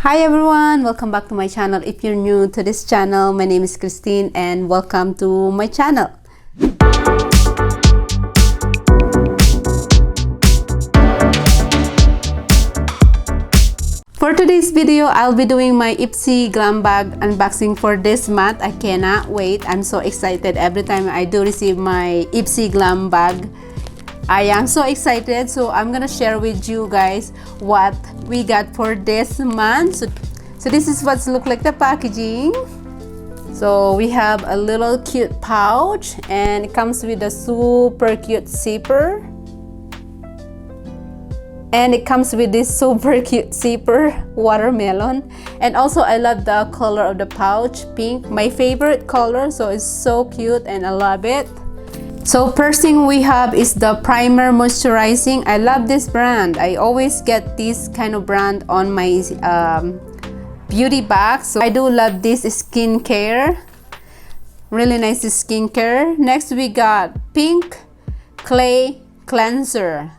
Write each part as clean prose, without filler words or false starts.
Hi everyone, welcome back to my channel. If you're new to this channel, my name is Christine and welcome to my channel. For today's video, I'll be doing my Ipsy Glam bag unboxing for this month. I cannot wait. I'm so excited every time I do receive my Ipsy Glam bag. I am so excited, so I'm gonna share with you guys what we got for this month. So this is what's look like the packaging. So we have a little cute pouch and it comes with a super cute zipper. And it comes with this super cute zipper, watermelon. And also I love the color of the pouch, pink, my favorite color, so it's so cute and I love it. So first thing we have is the primer moisturizing. I love this brand. I always get this kind of brand on my beauty bag. So I do love this skincare. Really nice skincare. Next we got pink clay cleanser.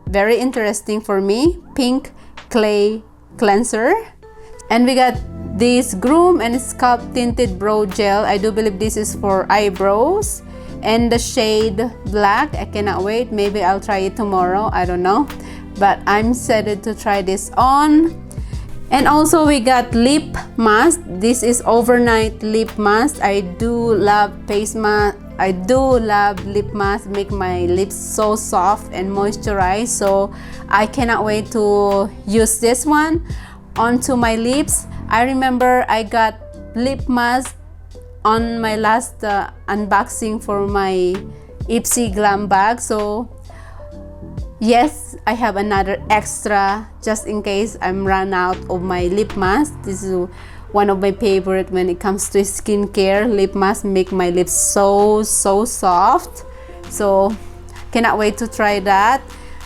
Very interesting for me. Pink clay cleanser. And we got this Groom and Sculpt tinted brow gel. I do believe this is for eyebrows. And the shade black. I cannot wait. Maybe I'll try it tomorrow. I don't know. But I'm excited to try this on. And also we got lip mask. This is overnight lip mask. I do love face mask. I do love lip mask. Make my lips so soft and moisturized. So I cannot wait to use this one onto my lips. I remember I got lip mask on my last unboxing for my Ipsy Glam bag. So yes, I have another extra just in case I'm run out of my lip mask. This is one of my favorite when it comes to skincare. Lip mask make my lips so soft. So cannot wait to try that.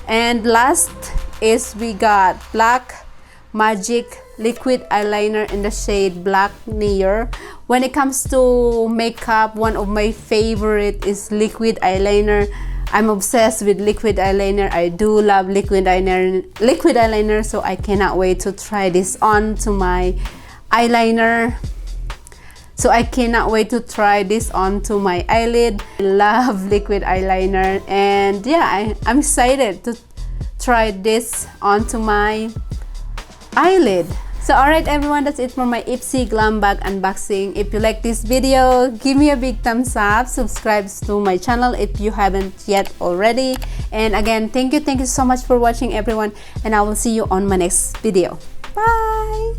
And last is we got Black Magic liquid eyeliner in the shade Black Near. When it comes to makeup, one of my favorite is liquid eyeliner. I'm obsessed with liquid eyeliner. I do love liquid eyeliner, so I cannot wait to try this on to my eyeliner. So I cannot wait to try this onto my eyelid. I love liquid eyeliner, and yeah, I'm excited to try this onto my eyelid. So alright everyone, that's it for my Ipsy Glam bag unboxing. If you like this video, give me a big thumbs up. Subscribe to my channel if you haven't yet already. And again, thank you so much for watching everyone. And I will see you on my next video. Bye!